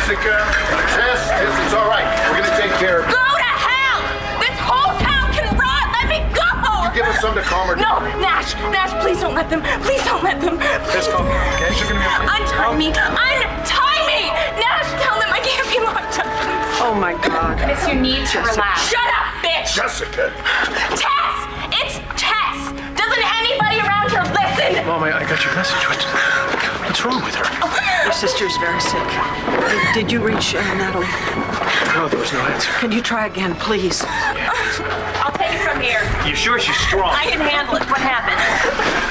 Jessica, Jess, it's all right. We're gonna take care of it. Go to hell! This whole town can rot! Let me go! You give us something to calm her down. No, Nash, please don't let them. Please don't let them. Jess, calm down, okay? She's gonna be okay. Untie me! Untie me! Nash, tell them I can't be locked up. Oh my God. Miss, you need to relax. Shut up, bitch! Jessica. Tess! It's Tess! Doesn't anybody around here listen? Mom, I got your message. What's wrong with her? Your sister's very sick. Did you reach Natalie? No, there was no answer. Can you try again, please? I'll take it from here. You sure she's strong? I can handle it. What happened?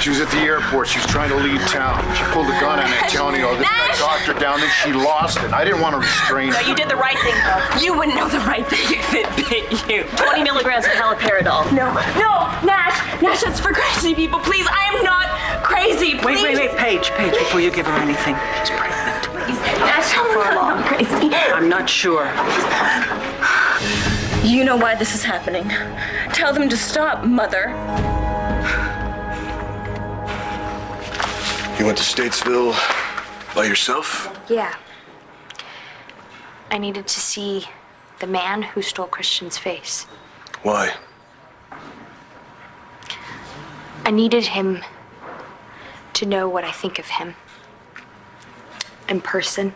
She was at the airport. She was trying to leave town. She pulled a gun on Antonio. This guy Nash! knocked her down, then she lost it. I didn't want to restrain her. No, you did the right thing, though. You wouldn't know the right thing if it bit you. 20 milligrams of haloperidol. No, Nash, that's for crazy people. Please, I am not crazy. Please. Wait, Paige, before you give her anything. She's pregnant. Nash, I'm not crazy. I'm not sure. You know why this is happening. Tell them to stop, Mother. You went to Statesville by yourself? Yeah. I needed to see the man who stole Christian's face. Why? I needed him to know what I think of him in person,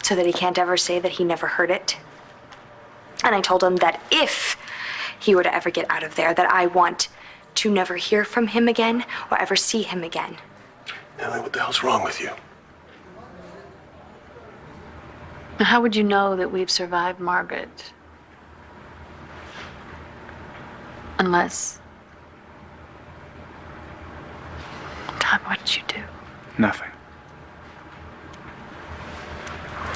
so that he can't ever say that he never heard it. And I told him that if he were to ever get out of there, that I want to never hear from him again or ever see him again. Natalie, what the hell's wrong with you? How would you know that we've survived Margaret? Unless... Todd, what did you do? Nothing.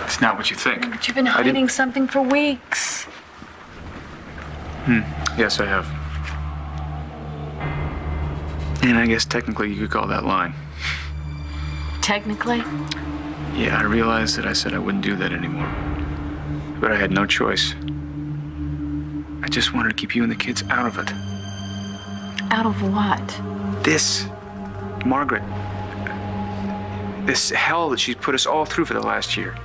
It's not what you think. But you've been hiding something for weeks. Yes, I have. And I guess technically you could call that lying. Technically? Yeah, I realized that I said I wouldn't do that anymore. But I had no choice. I just wanted to keep you and the kids out of it. Out of what? This, Margaret, this hell that she's put us all through for the last year.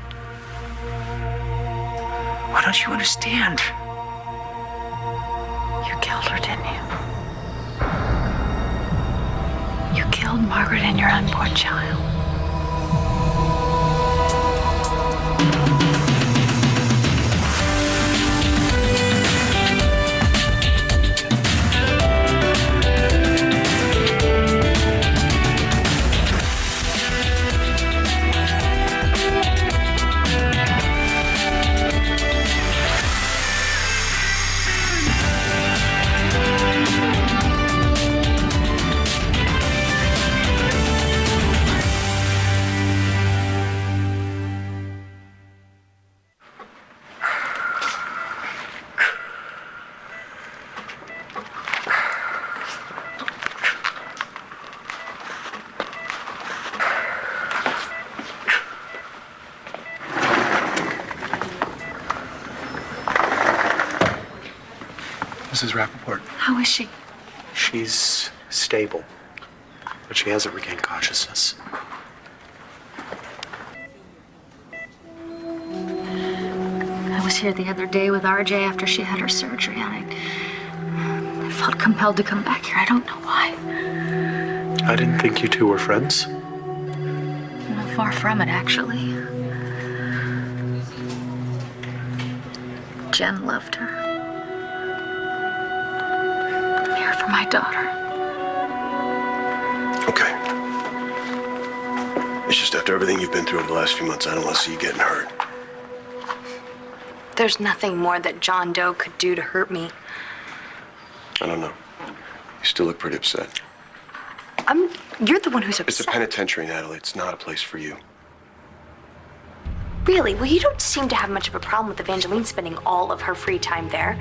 Why don't you understand? You killed her, didn't you? You killed Margaret and your unborn child. Mrs. Rappaport. How is she? She's stable, but she hasn't regained consciousness. I was here the other day with RJ after she had her surgery, and I felt compelled to come back here. I don't know why. I didn't think you two were friends. No, far from it, actually. Jen loved her. I'm here for my daughter. Okay. It's just after everything you've been through over the last few months, I don't want to see you getting hurt. There's nothing more that John Doe could do to hurt me. I don't know. You still look pretty upset. You're the one who's upset. It's a penitentiary, Natalie. It's not a place for you. Really? Well, you don't seem to have much of a problem with Evangeline spending all of her free time there.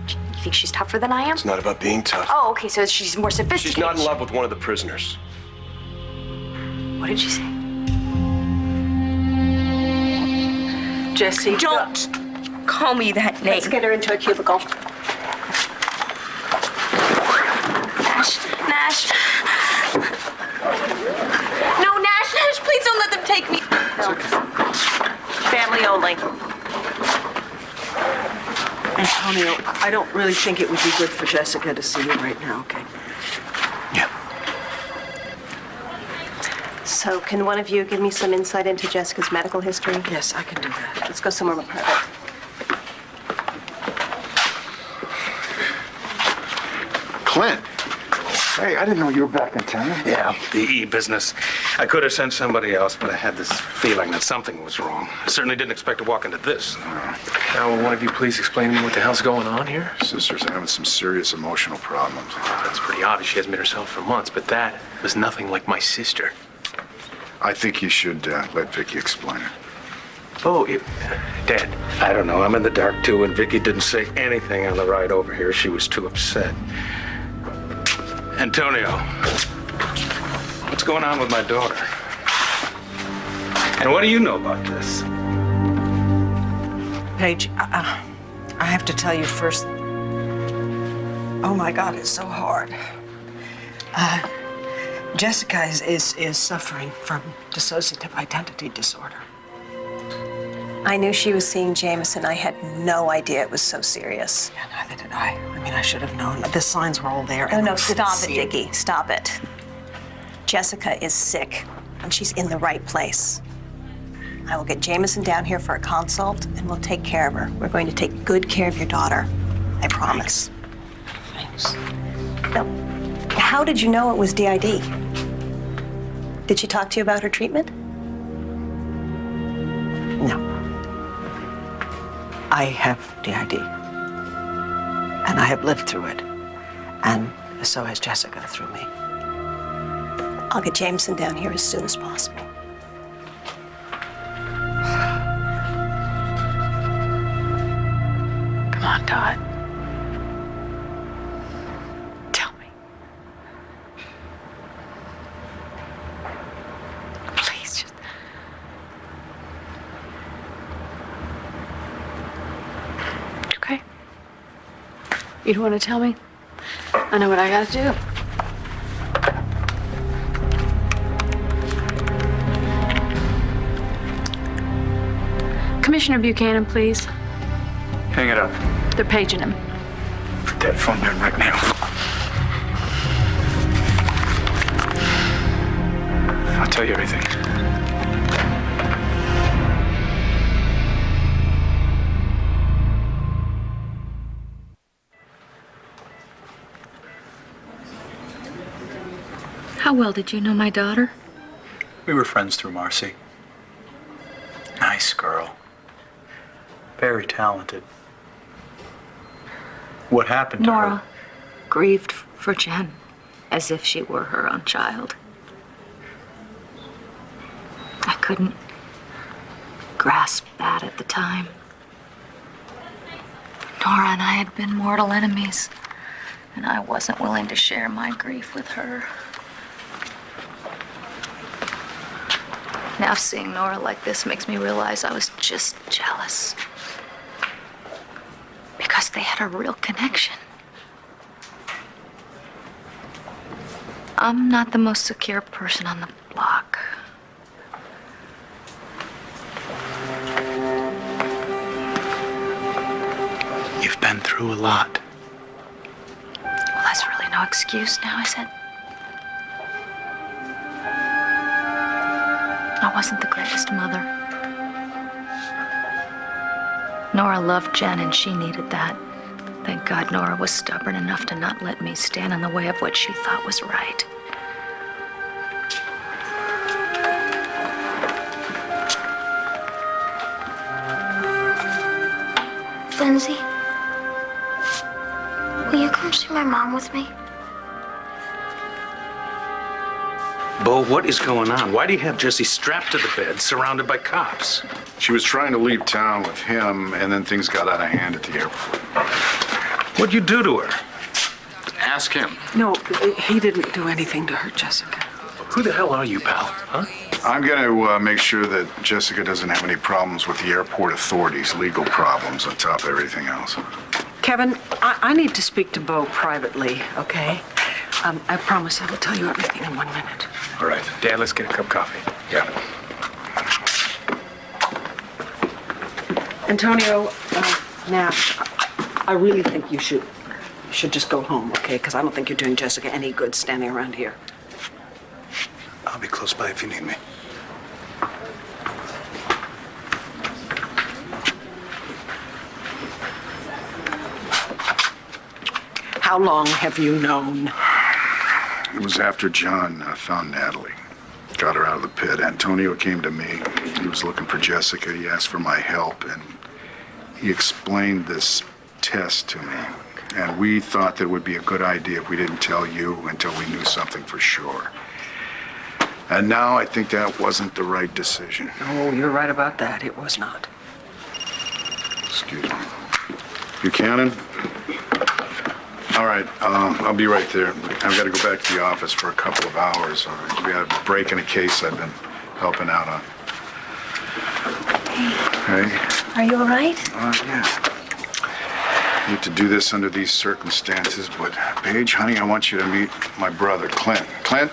You think she's tougher than I am? It's not about being tough. Oh, okay, so she's more sophisticated. She's not in love with one of the prisoners. What did she say? Jesse, Don't call me that name. Let's get her into a cubicle. Nash. No, Nash, please don't let them take me. Family only. Antonio, I don't really think it would be good for Jessica to see you right now, okay? Yeah. So can one of you give me some insight into Jessica's medical history? Yes, I can do that. Let's go somewhere more private. Clint. Hey, I didn't know you were back in town. Yeah, the business. I could have sent somebody else, but I had this feeling that something was wrong. I certainly didn't expect to walk into this. Now, will one of you please explain to me what the hell's going on here? Sister's having some serious emotional problems. That's pretty obvious. She hasn't been herself for months, but that was nothing like my sister. I think you should let Vicky explain it. Oh, Dad. I don't know. I'm in the dark, too, and Vicky didn't say anything on the ride over here. She was too upset. Antonio, what's going on with my daughter? And what do you know about this? Paige, I have to tell you first. Oh my God, it's so hard. Jessica is suffering from dissociative identity disorder. I knew she was seeing Jameson. I had no idea it was so serious. Yeah, neither did I. I mean, I should have known. The signs were all there. No, and I stop it, couldn't see Vicky. Stop it. Jessica is sick, and she's in the right place. I will get Jameson down here for a consult, and we'll take care of her. We're going to take good care of your daughter. I promise. Thanks. Now, how did you know it was DID? Did she talk to you about her treatment? No. I have DID. And I have lived through it. And so has Jessica through me. I'll get Jameson down here as soon as possible. Come on, Todd. Tell me. Please, just... Okay. You don't want to tell me? I know what I gotta do. Commissioner Buchanan, please. Hang it up. They're paging him. Put that phone down right now. I'll tell you everything. How well did you know my daughter? We were friends through Marcy. Nice girl. Very talented. What happened to Nora her? grieved for Jen as if she were her own child. I couldn't grasp that at the time. Nora and I had been mortal enemies, and I wasn't willing to share my grief with her. Now seeing Nora like this makes me realize I was just jealous. Because they had a real connection. I'm not the most secure person on the block. You've been through a lot. Well, that's really no excuse now, is it? I wasn't the greatest mother. Nora loved Jen, and she needed that. Thank God Nora was stubborn enough to not let me stand in the way of what she thought was right. Lindsay, will you come see my mom with me? Bo, what is going on? Why do you have Jessie strapped to the bed, surrounded by cops? She was trying to leave town with him, and then things got out of hand at the airport. What'd you do to her? Ask him. No, he didn't do anything to hurt Jessica. Who the hell are you, pal? Huh? I'm going to make sure that Jessica doesn't have any problems with the airport authorities, legal problems on top of everything else. Kevin, I need to speak to Bo privately, okay? I promise I will tell you everything in 1 minute. All right. Dad, let's get a cup of coffee. Yeah. Antonio, Nash, I really think you should just go home, okay? Because I don't think you're doing Jessica any good standing around here. I'll be close by if you need me. How long have you known? It was after John found Natalie. Got her out of the pit. Antonio came to me. He was looking for Jessica. He asked for my help, and he explained this test to me. And we thought that it would be a good idea if we didn't tell you until we knew something for sure. And now I think that wasn't the right decision. Oh, you're right about that. It was not. Excuse me. Buchanan? All right, I'll be right there. I've got to go back to the office for a couple of hours. We had a break in a case I've been helping out on. Hey. Are you all right? Yeah. I hate to do this under these circumstances, but Paige, honey, I want you to meet my brother, Clint. Clint,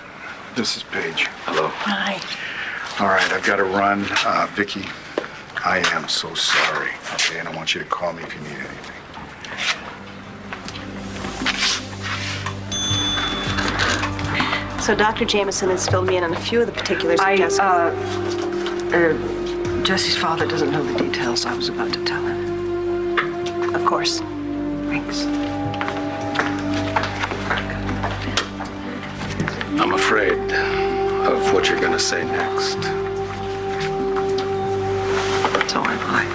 this is Paige. Hello. Hi. All right, I've got to run. Vicky, I am so sorry, okay? And I want you to call me if you need anything. So Dr. Jameson has filled me in on a few of the particulars of Jessica. Jesse's father doesn't know the details. I was about to tell him. Of course. Thanks. I'm afraid of what you're gonna say next. So am I.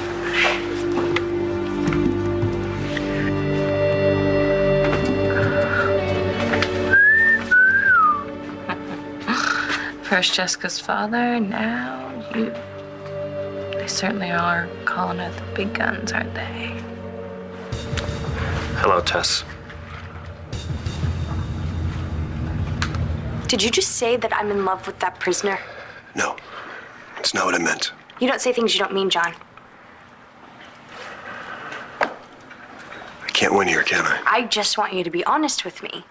First Jessica's father, now you. They certainly are calling it the big guns, aren't they? Hello, Tess. Did you just say that I'm in love with that prisoner? No, it's not what I meant. You don't say things you don't mean, John. I can't win here, can I? I just want you to be honest with me.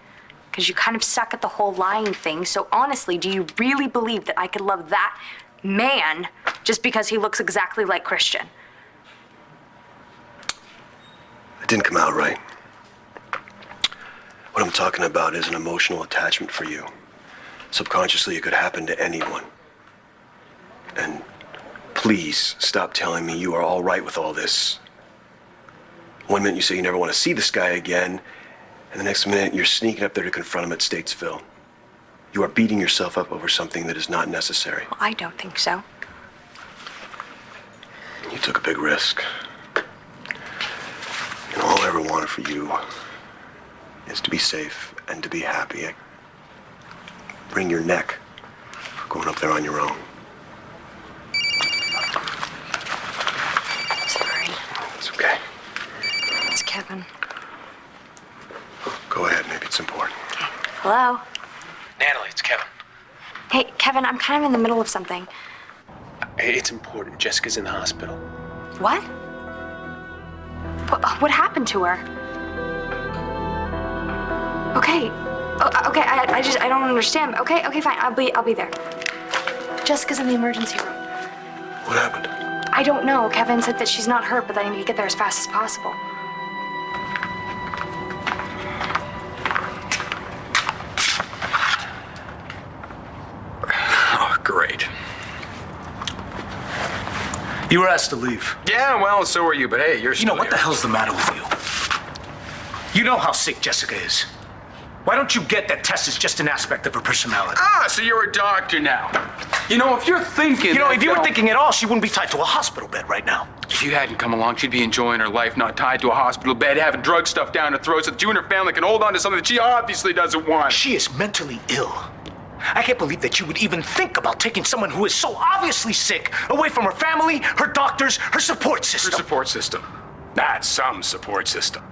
Because you kind of suck at the whole lying thing. So honestly, do you really believe that I could love that man just because he looks exactly like Christian? It didn't come out right. What I'm talking about is an emotional attachment for you. Subconsciously, it could happen to anyone. And please stop telling me you are all right with all this. One minute you say you never want to see this guy again, and the next minute you're sneaking up there to confront him at Statesville. You are beating yourself up over something that is not necessary. Well, I don't think so. You took a big risk. And all I ever wanted for you is to be safe and to be happy. Bring your neck for going up there on your own. Sorry. It's okay. It's Kevin. Go ahead, maybe it's important. Hello? Natalie, it's Kevin. Hey, Kevin, I'm kind of in the middle of something. It's important. Jessica's in the hospital. What? What happened to her? Okay. Okay, I don't understand. Okay, fine. I'll be there. Jessica's in the emergency room. What happened? I don't know. Kevin said that she's not hurt, but that I need to get there as fast as possible. Oh, great. You were asked to leave. Yeah, well, so are you, but hey, you're You know, still what the here. hell's the matter with you? You know how sick Jessica is. Why don't you get that Tess is just an aspect of her personality? Ah, so you're a doctor now. You know, if you're thinking... You know, that if you were they'll- thinking at all, she wouldn't be tied to a hospital bed right now. If you hadn't come along, she'd be enjoying her life, not tied to a hospital bed, having drug stuff down her throat so that you and her family can hold on to something that she obviously doesn't want. She is mentally ill. I can't believe that you would even think about taking someone who is so obviously sick away from her family, her doctors, her support system. Her support system. That's some support system.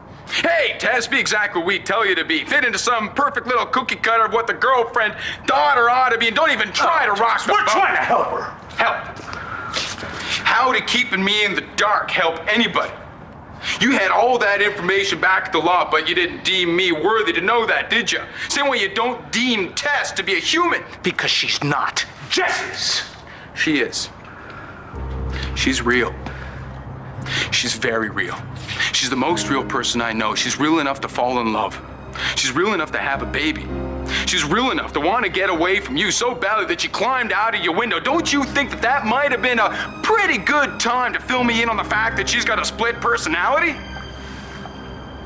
Hey, Tess, be exactly what we tell you to be. Fit into some perfect little cookie cutter of what the girlfriend, daughter ought to be, and don't even try to rock the We're boat. trying to help her. Help. How to keeping me in the dark help anybody? You had all that information back at the law, but you didn't deem me worthy to know that, did you? Same way you don't deem Tess to be a human. Because she's not. Jess is. She is. She's real. She's very real. She's the most real person I know. She's real enough to fall in love. She's real enough to have a baby. She's real enough to want to get away from you so badly that she climbed out of your window. Don't you think that that might have been a pretty good time to fill me in on the fact that she's got a split personality?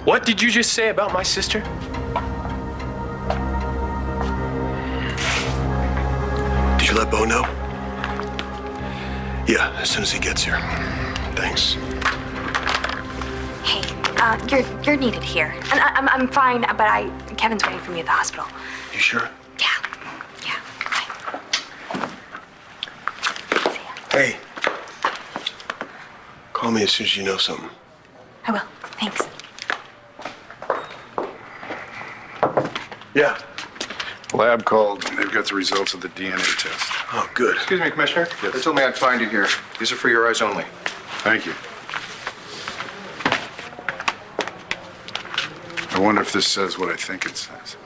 What did you just say about my sister? Did you let Bo know? Yeah, as soon as he gets here. Thanks. Hey, you're needed here. And I'm fine, but Kevin's waiting for me at the hospital. You sure? Yeah. Bye. See ya. Hey. Call me as soon as you know something. I will. Thanks. Yeah. Lab called. They've got the results of the DNA test. Oh, good. Excuse me, Commissioner. Yes. They told me I'd find you here. These are for your eyes only. Thank you. I wonder if this says what I think it says.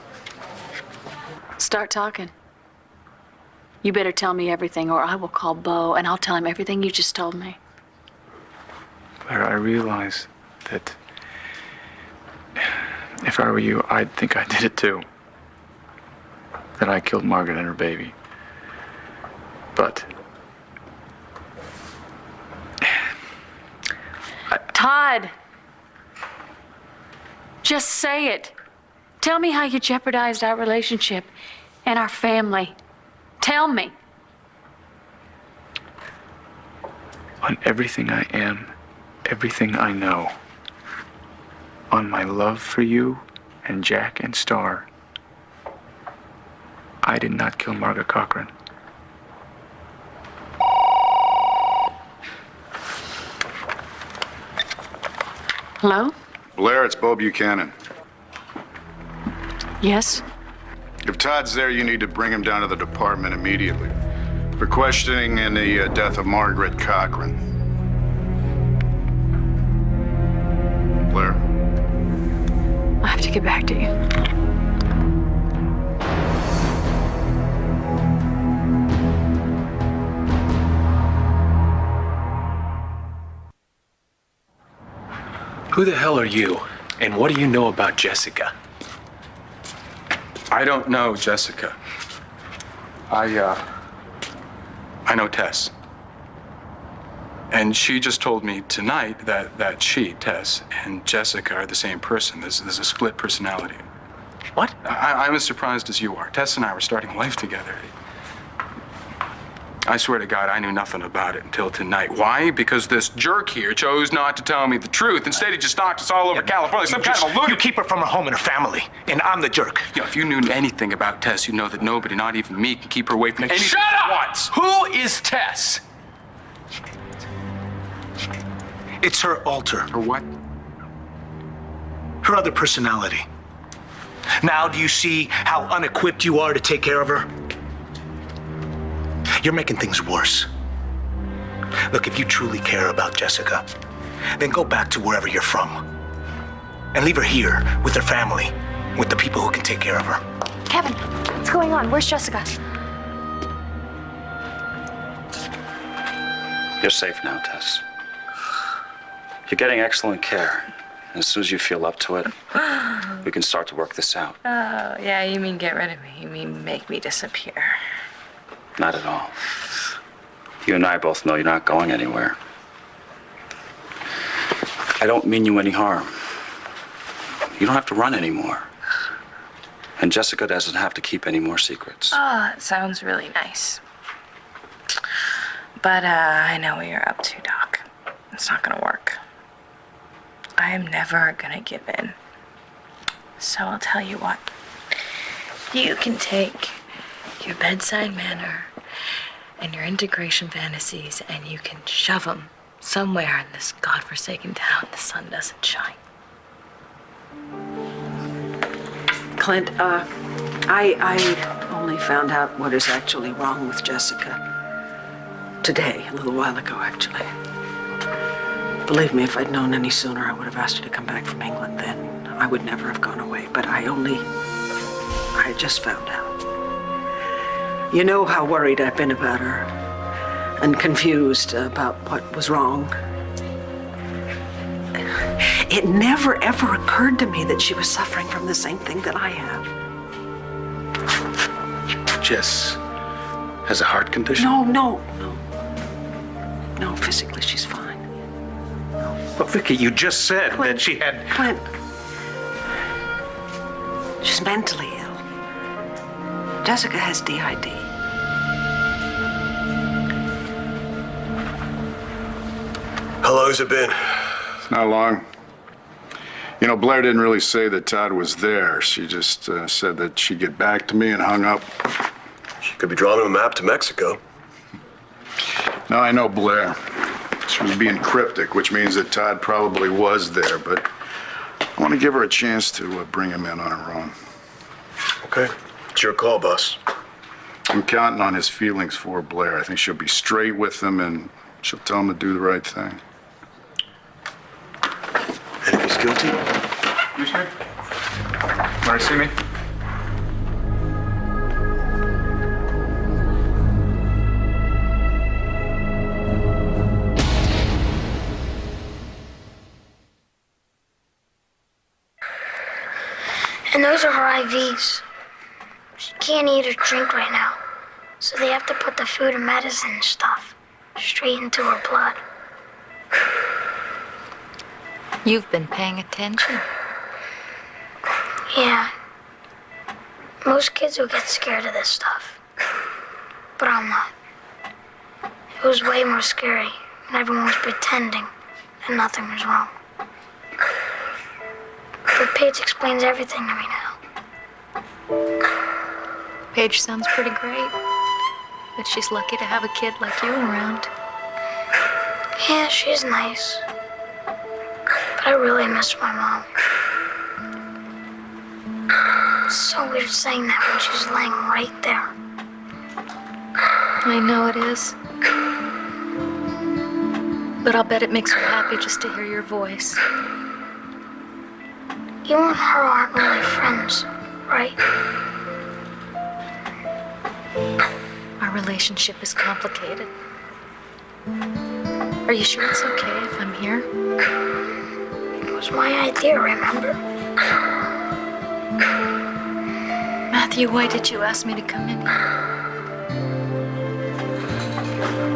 Start talking. You better tell me everything, or I will call Bo and I'll tell him everything you just told me. Blair, I realize that if I were you, I'd think I did it too. That I killed Margaret and her baby. But Todd, just say it. Tell me how you jeopardized our relationship and our family. Tell me. on everything I am, everything I know, on my love for you and Jack and Star, I did not kill Margaret Cochran. Hello? Blair, it's Bo Buchanan. Yes? If Todd's there, you need to bring him down to the department immediately for questioning in the death of Margaret Cochran. Blair? I have to get back to you. Who the hell are you? And what do you know about Jessica? I don't know Jessica. I know Tess. And she just told me tonight that she, Tess, and Jessica are the same person. There's a split personality. What? I'm as surprised as you are. Tess and I were starting life together. I swear to God, I knew nothing about it until tonight. Why? Because this jerk here chose not to tell me the truth. Instead, he just stalked us all over California. Some kind of a lunatic. You keep her from her home and her family, and I'm the jerk. You know, if you knew anything about Tess, you'd know that nobody, not even me, can keep her away from anything. Shut up! Who is Tess? It's her alter. Her what? Her other personality. Now, do you see how unequipped you are to take care of her? You're making things worse. Look, if you truly care about Jessica, then go back to wherever you're from. And leave her here with her family, with the people who can take care of her. Kevin, what's going on? Where's Jessica? You're safe now, Tess. You're getting excellent care. As soon as you feel up to it, we can start to work this out. Oh, yeah, you mean get rid of me. You mean make me disappear. Not at all. You and I both know you're not going anywhere. I don't mean you any harm. You don't have to run anymore. And Jessica doesn't have to keep any more secrets. Oh, it sounds really nice. But I know what you're up to, Doc. It's not gonna work. I am never gonna give in. So I'll tell you what. You can take your bedside manner and your integration fantasies and you can shove them somewhere in this godforsaken town the sun doesn't shine. Clint, I only found out what is actually wrong with Jessica today, a little while ago, actually. Believe me, if I'd known any sooner, I would have asked her to come back from England then. I would never have gone away, but I just found out. You know how worried I've been about her and confused about what was wrong. It never, ever occurred to me that she was suffering from the same thing that I have. Jess has a heart condition? No, physically she's fine. But Vicky, you just said that she had... Clint, she's mentally ill. Jessica has DID. How long has it been? Not long. You know, Blair didn't really say that Todd was there. She just said that she'd get back to me and hung up. She could be drawing him a map to Mexico. Now, I know Blair. She was being cryptic, which means that Todd probably was there, but I want to give her a chance to bring him in on her own. Okay. It's your call, boss. I'm counting on his feelings for Blair. I think she'll be straight with him and she'll tell him to do the right thing. And if he's guilty? Commissioner? Want to see me? And those are her IVs. She can't eat or drink right now, so they have to put the food and medicine and stuff straight into her blood. You've been paying attention. Yeah. Most kids will get scared of this stuff. But I'm not. It was way more scary when everyone was pretending that nothing was wrong. But Paige explains everything to me now. Paige sounds pretty great. But she's lucky to have a kid like you around. Yeah, she's nice. But I really miss my mom. It's so weird saying that when she's laying right there. I know it is. But I'll bet it makes her happy just to hear your voice. You and her aren't really friends, right? Our relationship is complicated. Are you sure it's okay if I'm here? It was my idea, remember? Matthew, why did you ask me to come in here?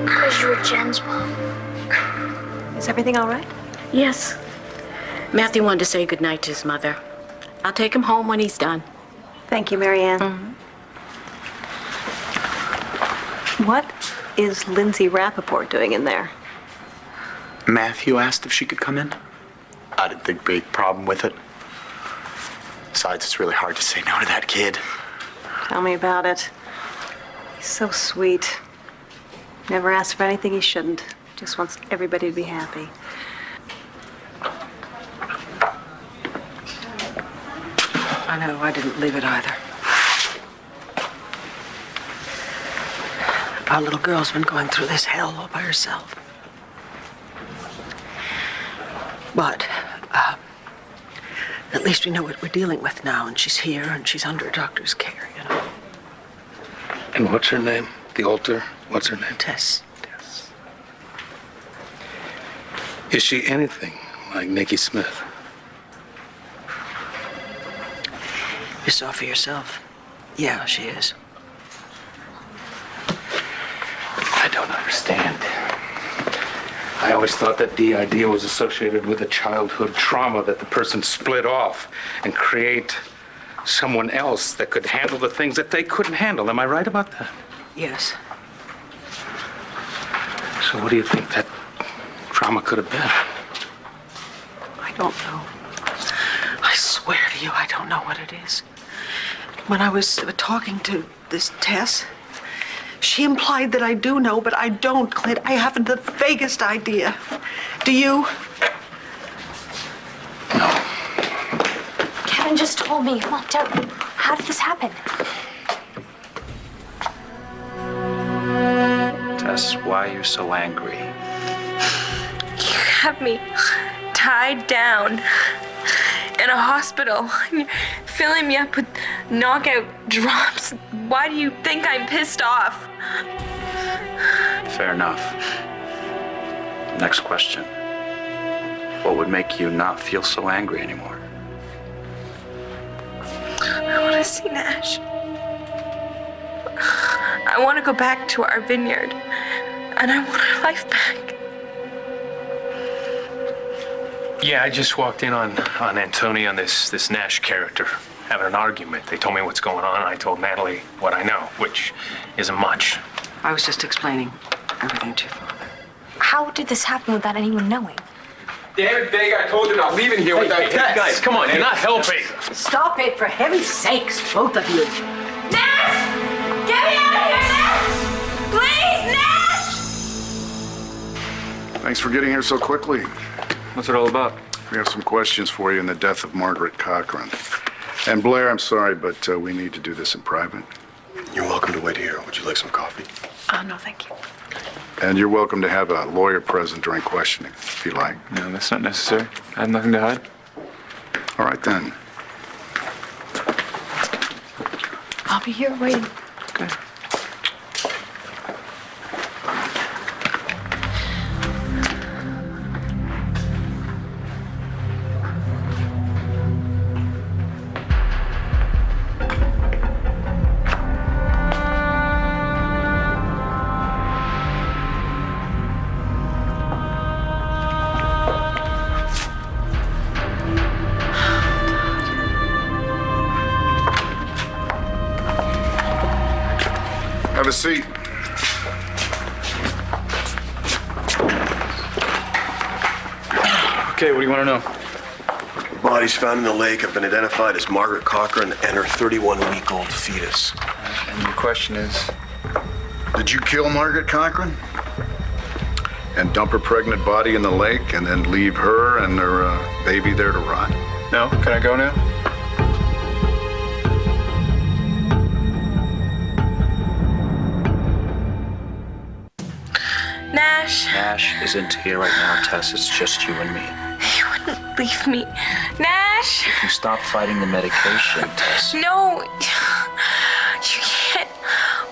Because you were Jen's mom. Is everything all right? Yes. Matthew wanted to say goodnight to his mother. I'll take him home when he's done. Thank you, Marianne. What is Lindsay Rappaport doing in there? Matthew asked if she could come in. I didn't think big problem with it. Besides, it's really hard to say no to that kid. Tell me about it. He's so sweet. Never asks for anything he shouldn't. Just wants everybody to be happy. I know, I didn't leave it either. Our little girl's been going through this hell all by herself. But, at least we know what we're dealing with now, and she's here, and she's under a doctor's care, you know. And what's her name? The altar? What's her name? Tess. Is she anything like Nikki Smith? You saw for yourself. Yeah, she is. I don't understand. I always thought that DID was associated with a childhood trauma that the person split off and create someone else that could handle the things that they couldn't handle. Am I right about that? Yes. So what do you think that trauma could have been? I don't know. I swear to you, I don't know what it is. When I was talking to this Tess, she implied that I do know, but I don't, Clint. I haven't the vaguest idea. Do you? Kevin just told me. Come on, tell me. How did this happen? Tess, why are you so angry? You have me tied down in a hospital. You're filling me up with knockout drops. Why do you think I'm pissed off? Fair enough. Next question. What would make you not feel so angry anymore? I want to see Nash. I want to go back to our vineyard. And I want our life back. Yeah, I just walked in on Antonio and this Nash character having an argument. They told me what's going on, and I told Natalie what I know, which isn't much. I was just explaining everything to your father. How did this happen without anyone knowing? Damn it, Vega, I told you not leaving here with that text. Guys, come on, you're not helping. Stop it, for heaven's sakes, both of you. Nash! Get me out of here, Nash! Please, Nash! Thanks for getting here so quickly. What's it all about? We have some questions for you in the death of Margaret Cochran. And Blair, I'm sorry, but we need to do this in private. You're welcome to wait here. Would you like some coffee? Oh, no, thank you. And you're welcome to have a lawyer present during questioning, if you like. No, that's not necessary. I have nothing to hide. All right, then. I'll be here waiting. Okay. Have a seat. Okay, what do you want to know? Bodies found in the lake have been identified as Margaret Cochran and her 31-week-old fetus. And your question is? Did you kill Margaret Cochran? And dump her pregnant body in the lake and then leave her and her baby there to rot? No? Can I go now? Nash, Nash isn't here right now, Tess. It's just you and me. you wouldn't leave me. Nash! If you stop fighting the medication, Tess. No, you can't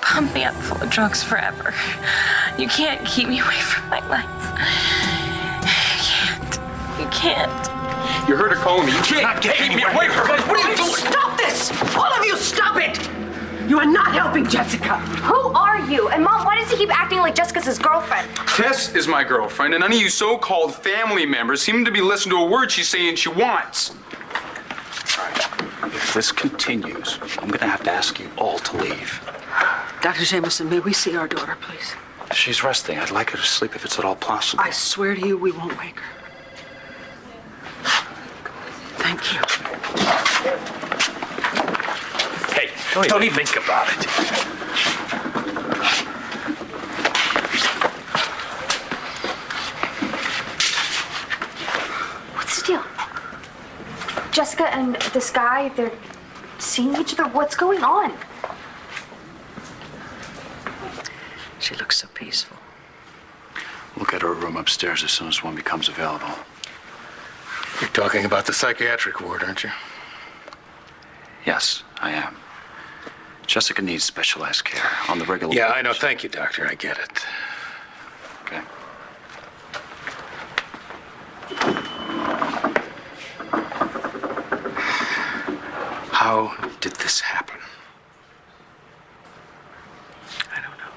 pump me up full of drugs forever. You can't keep me away from my life. You can't. You heard her calling me. You can't get me away from her. What are you doing? Stop this! All of you, stop it! You are not helping Jessica. Who are you? And Mom, why does he keep acting like Jessica's his girlfriend? Tess is my girlfriend, and none of you so-called family members seem to be listening to a word she's saying she wants. If this continues, I'm gonna have to ask you all to leave. Dr. Jameson, may we see our daughter, please? She's resting. I'd like her to sleep if it's at all possible. I swear to you, we won't wake her. Thank you. Hey, don't even think about it. What's the deal? Jessica and this guy, they're seeing each other. What's going on? She looks so peaceful. We'll get her a room upstairs as soon as one becomes available. You're talking about the psychiatric ward, aren't you? Yes, I am. Jessica needs specialized care on the regular. Yeah, I know. Thank you, doctor. I get it. Okay. How did this happen? I don't know.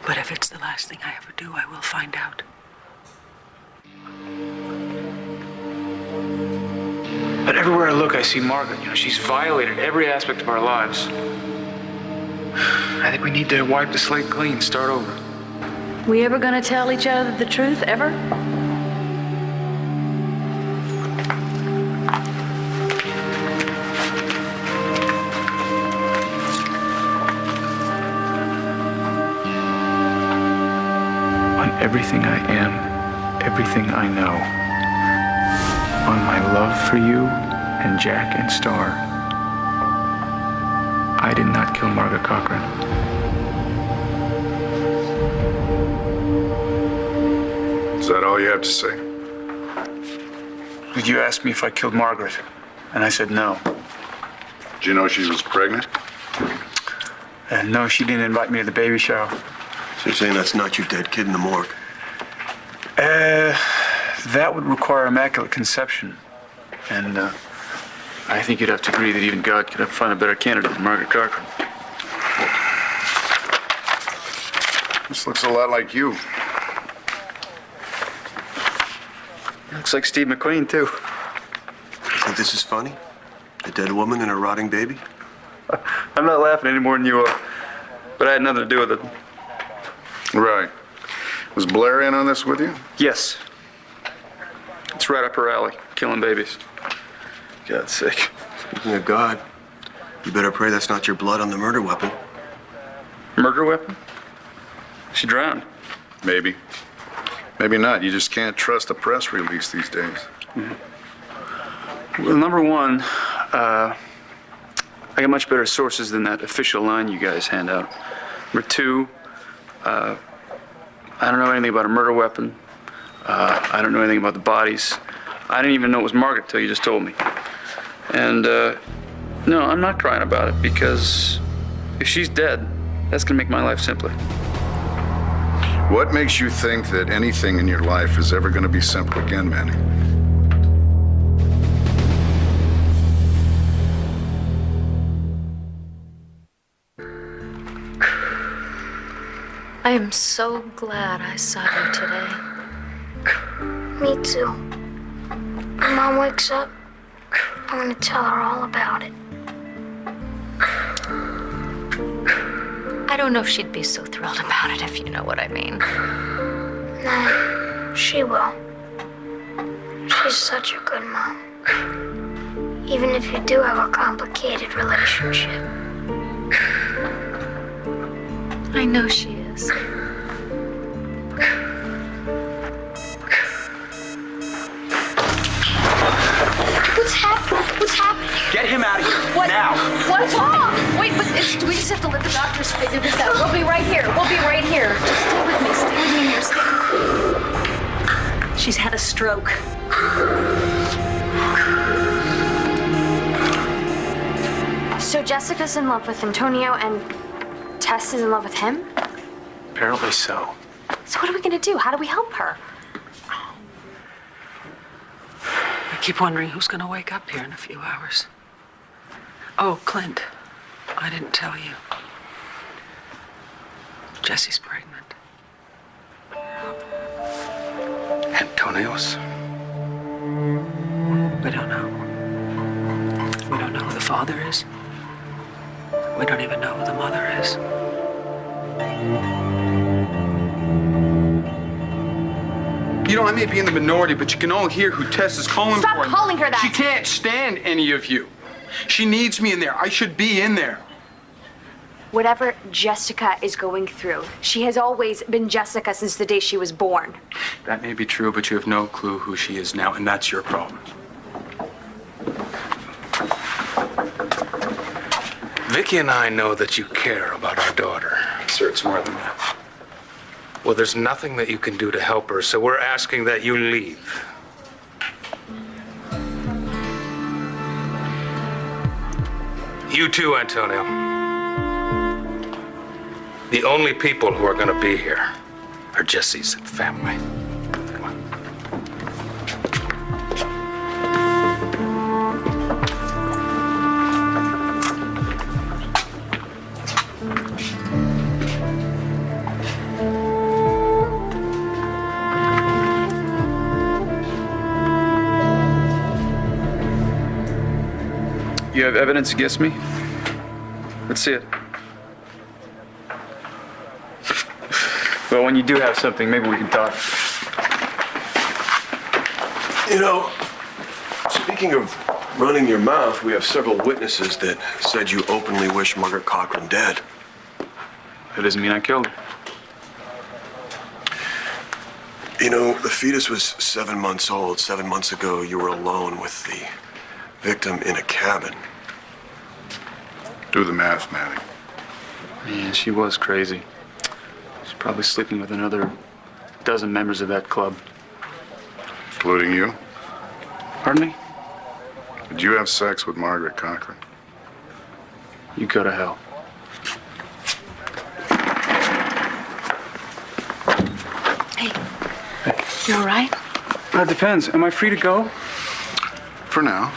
But if it's the last thing I ever do, I will find out. But everywhere I look, I see Margaret. You know, she's violated every aspect of our lives. I think we need to wipe the slate clean, start over. We ever gonna tell each other the truth, ever? On everything I am, everything I know. On my love for you and Jack and Star. I did not kill Margaret Cochran. Is that all you have to say? Did you ask me if I killed Margaret? And I said no. Did you know she was pregnant? And no, she didn't invite me to the baby shower. So you're saying that's not your dead kid in the morgue? That would require immaculate conception. And I think you'd have to agree that even God could have find a better candidate than Margaret Cochran. This looks a lot like you. Looks like Steve McQueen, too. You think this is funny? A dead woman and a rotting baby? I'm not laughing any more than you are. But I had nothing to do with it. Right. Was Blair in on this with you? Yes. It's right up her alley, killing babies. God's sake. Speaking of God, you better pray that's not your blood on the murder weapon. Murder weapon? She drowned. Maybe. Maybe not. You just can't trust a press release these days. Well, number one, I got much better sources than that official line you guys hand out. Number two, I don't know anything about a murder weapon. I don't know anything about the bodies. I didn't even know it was Margaret till you just told me. And, no, I'm not crying about it because if she's dead, that's gonna make my life simpler. What makes you think that anything in your life is ever going to be simple again, Manny? I am so glad I saw you today. Me too. When Mom wakes up, I'm gonna tell her all about it. I don't know if she'd be so thrilled about it, if you know what I mean. Nah, she will. She's such a good mom. Even if you do have a complicated relationship. I know she is. What's happening? What's happening? Get him out of here. What? Now. What's wrong? Wait, but we just have to let the doctors figure this out. We'll be right here. We'll be right here. Just stay with me. Stay with me here. Stay. She's had a stroke. So Jessica's in love with Antonio and Tess is in love with him? Apparently so. So what are we gonna do? How do we help her? I keep wondering who's gonna wake up here in a few hours. Oh, Clint, I didn't tell you. Jessie's pregnant. Antonio's? We don't know. We don't know who the father is. We don't even know who the mother is. You know, I may be in the minority, but you can all hear who Tess is calling Stop for. calling her that. She can't stand any of you. She needs me in there. I should be in there. Whatever Jessica is going through, she has always been Jessica since the day she was born. That may be true, but you have no clue who she is now, and that's your problem. Vicky and I know that you care about our daughter. Sir, it's more than that. Well, there's nothing that you can do to help her, so we're asking that you leave. You too, Antonio. The only people who are going to be here are Jesse's family. Come on. You have evidence against me? Let's see it. Well, when you do have something, maybe we can talk. You know, speaking of running your mouth, we have several witnesses that said you openly wish Margaret Cochran dead. That doesn't mean I killed her. You know, the fetus was 7 months old. 7 months ago, you were alone with the victim in a cabin. Do the math, Manny. Man, she was crazy. She's probably sleeping with another dozen members of that club. Including you? Pardon me? Did you have sex with Margaret Cochran? You go to hell. Hey, you all right? Depends. Am I free to go? For now.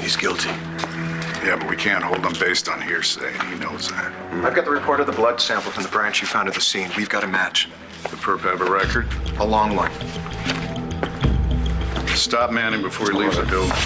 He's guilty. Yeah, but we can't hold him based on hearsay, and he knows that. I've got the report of the blood sample from the branch you found at the scene. We've got a match. The perp have a record? A long one. Stop Manning before he leaves the building.